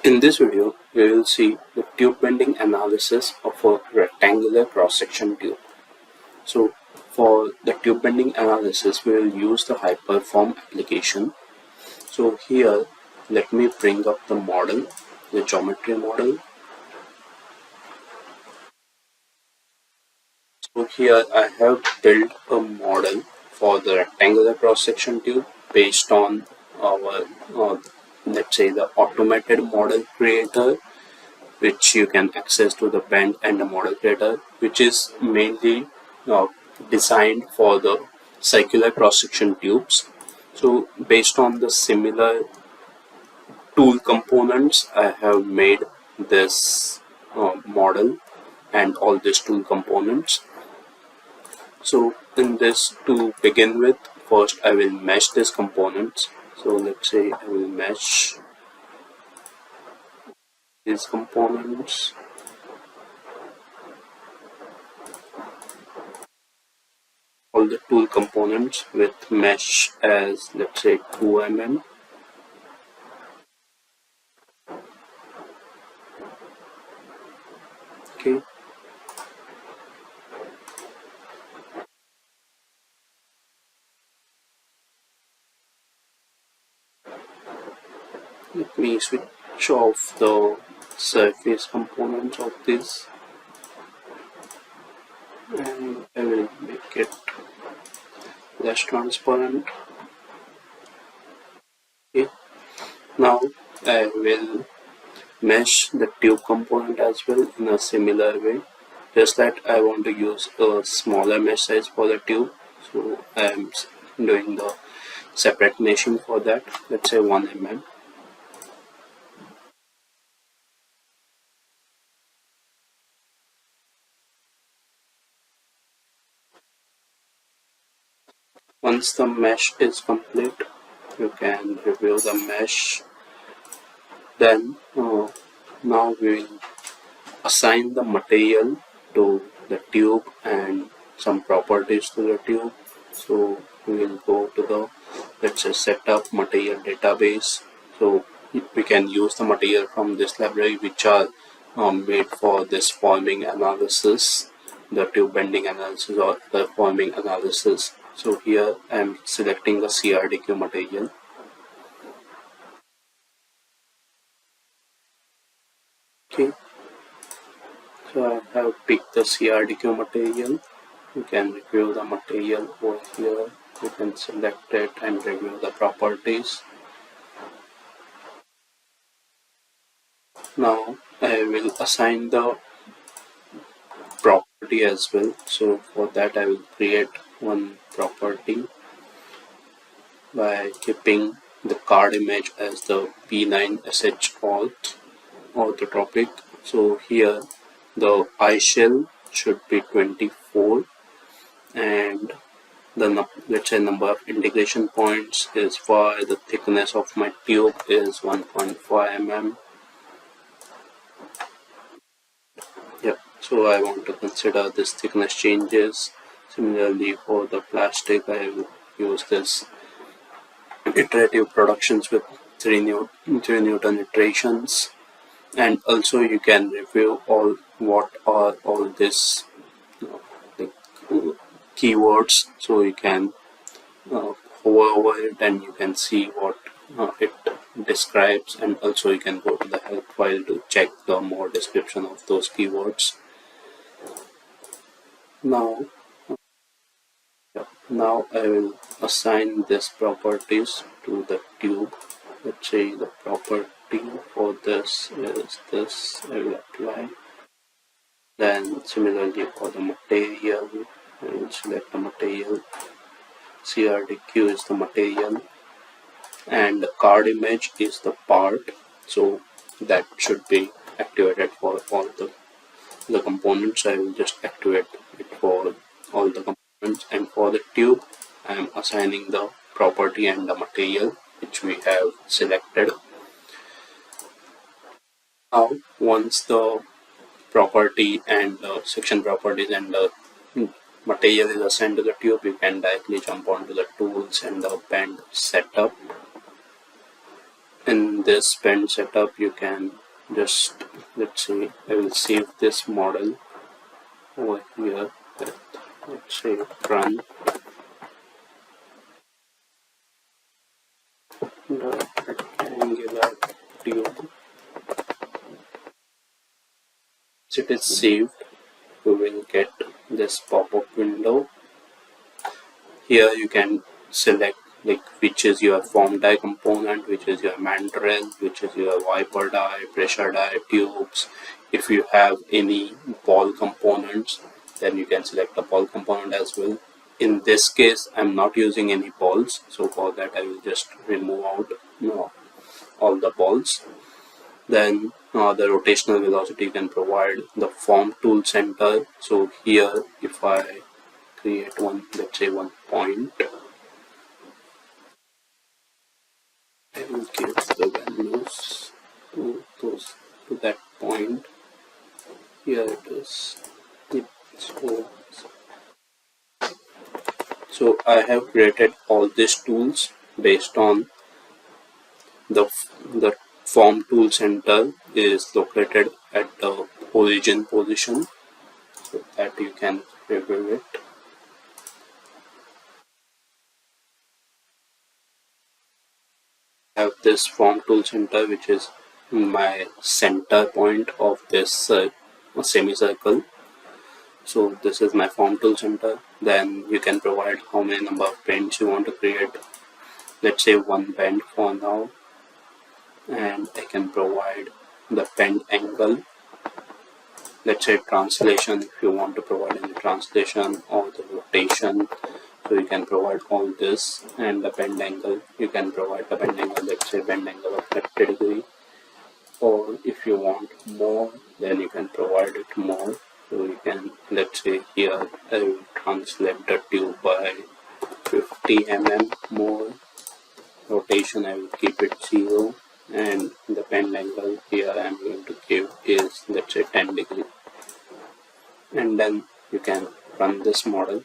In this video, we will see the tube bending analysis of a rectangular cross-section tube. So, for the tube bending analysis, we will use the HyperForm application. So here, let me bring up the model, the geometry model. So here I have built a model for the rectangular cross-section tube based on our, let's say, the automated model creator, which you can access to the bend and the model creator, which is mainly uh, designed for the circular cross-section tubes. So based on the similar tool components, I have made this model and all these tool components. So in this, to begin with, first I will mesh these components. So let's say I will mesh these components. All the tool components with mesh as, let's say, 2 mm. Okay. Let me switch off the surface components of this, and I will make it less transparent. Okay. Now I will mesh the tube component as well in a similar way. Just that I want to use a smaller mesh size for the tube, so I am doing the separate meshing for that. Let's say 1 mm. Once the mesh is complete, you can review the mesh. Then now we will assign the material to the tube and some properties to the tube. So we will go to the, let's say, setup material database. So we can use the material from this library, which are made for this forming analysis, the tube bending analysis or the forming analysis. So here I am selecting the CRDQ material. Okay, so I have picked the CRDQ material. You can review the material over here. You can select it and review the properties. Now I will assign the property as well. So for that I will create one property by keeping the card image as the P9SH orthotropic. So here the I shell should be 24 and the, let's say, number of integration points is 5. The thickness of my tube is 1.5 mm. Yep, so I want to consider this thickness changes. Similarly for the plastic, I will use this iterative productions with 3 Newton iterations. And also you can review all what are all this like keywords, so you can hover over it and you can see what it describes, and also you can go to the help file to check the more description of those keywords. Now I will assign these properties to the tube. Let's say the property for this is this. I will apply. Then similarly for the material, I will select the material. CRDQ is the material and the card image is the part, so that should be activated for all the components. I will just activate it for all the components, and for the tube I am assigning the property and the material which we have selected. Now once the property and the section properties and the material is assigned to the tube, you can directly jump onto the tools and the bend setup. in this bend setup, you can just, let's say, I will save this model over here. Let's say run the rectangular tube. Once it is saved, you will get this pop-up window. Here you can select like which is your form die component, which is your mandrel, which is your wiper die, pressure die, tubes. If you have any ball components, then you can select a ball component as well. In this case, I'm not using any balls, so for that I will just remove out all the balls. Then the rotational velocity you can provide, the form tool center. So here if I create one, let's say 1 point, I will give the values to that point. Here it is. So I have created all these tools based on the form tool center is located at the origin position, so that you can review it. I have this form tool center which is my center point of this semicircle. So this is my form tool center. Then you can provide how many number of bends you want to create. Let's say 1 bend for now, and I can provide the bend angle. Let's say translation, if you want to provide any translation or the rotation, so you can provide all this. And the bend angle, you can provide the bend angle, let's say bend angle of 30 degree, or if you want more, then you can provide it more. So you can, let's say here I will translate the tube by 50 mm more. Rotation I will keep it 0, and the bend angle here I am going to give is, let's say, 10 degree. And then you can run this model.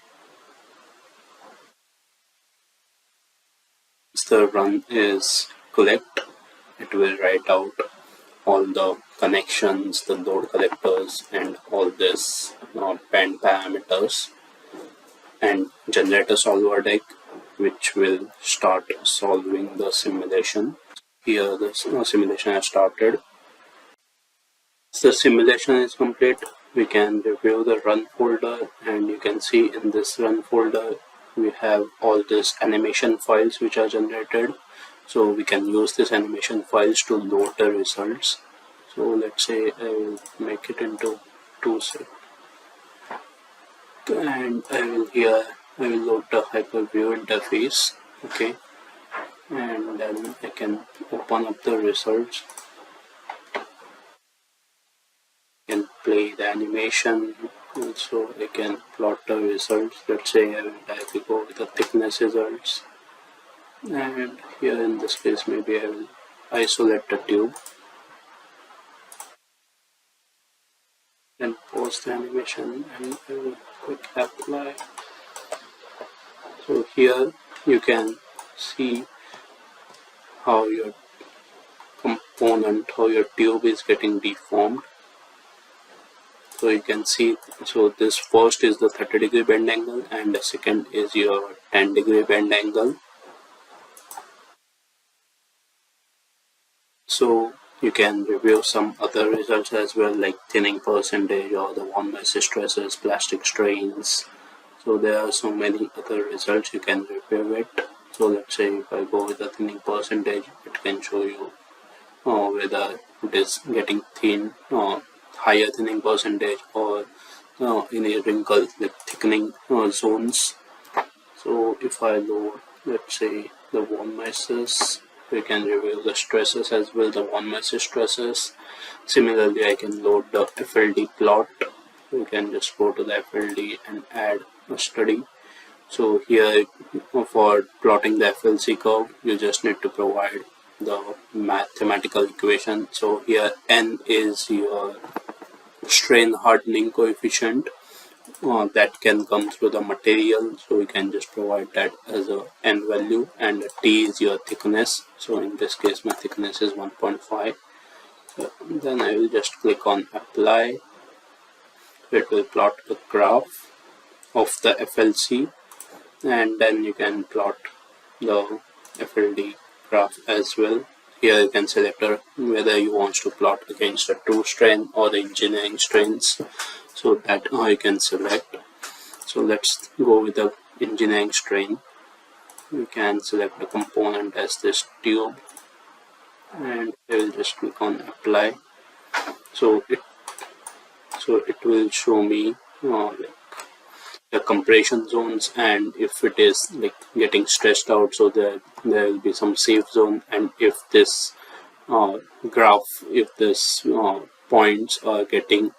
Once the run is clicked, it will write out all the connections, the load collectors, and all this bend parameters, and generate a solver deck which will start solving the simulation. Here the simulation has started. Once the simulation is complete, we can review the run folder, and you can see in this run folder we have all these animation files which are generated. So we can use these animation files to load the results. So let's say I will make it into 2 sec, and I will load the HyperView interface. Okay, and then I can open up the results. I can play the animation, also I can plot the results. Let's say I will directly go with the thickness results, and here in this case maybe I will isolate the tube and pause the animation, and I will click apply. So here you can see how your component, how your tube is getting deformed. So you can see, so this first is the 30 degree bend angle, and the second is your 10 degree bend angle. So you can review some other results as well, like thinning percentage or the von Mises stresses, plastic strains. So there are so many other results, you can review it. So let's say if I go with the thinning percentage, it can show you whether it is getting thin, higher thinning percentage, or any wrinkle like thickening zones. So if I load, let's say, the von Mises, we can review the stresses as well, the von Mises stresses. Similarly, I can load the FLD plot. You can just go to the FLD and add a study. So here for plotting the FLC curve, you just need to provide the mathematical equation. So here n is your strain hardening coefficient, that can come through the material, so we can just provide that as a n value, and t is your thickness. So in this case my thickness is 1.5. So then I will just click on apply. It will plot a graph of the FLC, and then you can plot the FLD graph as well. Here you can select whether you want to plot against the true strain or the engineering strains, so that you can select. So let's go with the engineering strain. We can select the component as this tube, and I will just click on apply. So it will show me the compression zones, and if it is like getting stretched out, so there will be some safe zone, and if this graph, if this points are getting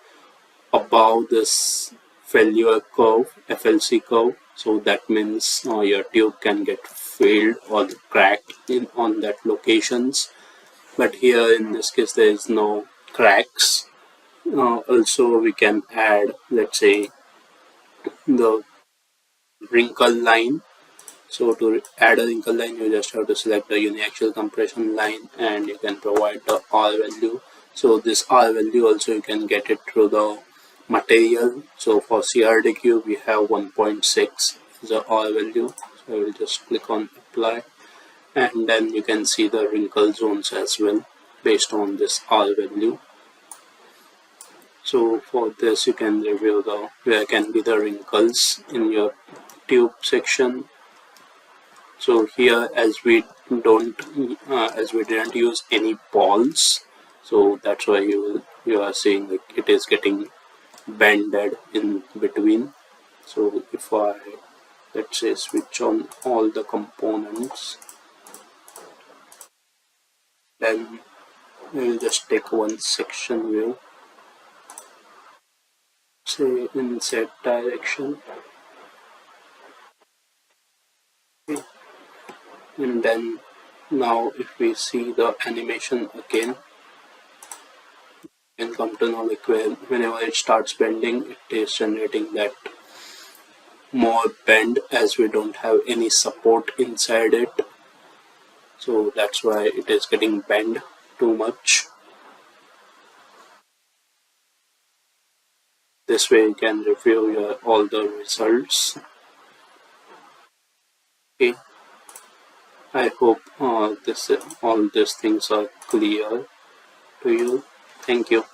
above this failure curve, FLC curve, so that means your tube can get failed or cracked in on that locations. But here in this case there is no cracks. Also we can add, let's say, the wrinkle line. So to add a wrinkle line, you just have to select the uniaxial compression line, and you can provide the R value. So this R value also you can get it through the material. So for CRDQ we have 1.6 is the R value. So I will just click on apply, and then you can see the wrinkle zones as well based on this R value. So for this you can review where can be the wrinkles in your tube section. So here, as we didn't use any balls, so that's why you are seeing like it is getting bended in between. So if I, let's say, switch on all the components, then we will just take one section view, say in Z direction, okay. And then now if we see the animation again, you can come to know like whenever it starts bending, it is generating that more bend, as we don't have any support inside it, so that's why it is getting bent too much. This way you can review all the results. Okay, I hope all these things are clear to you. Thank you.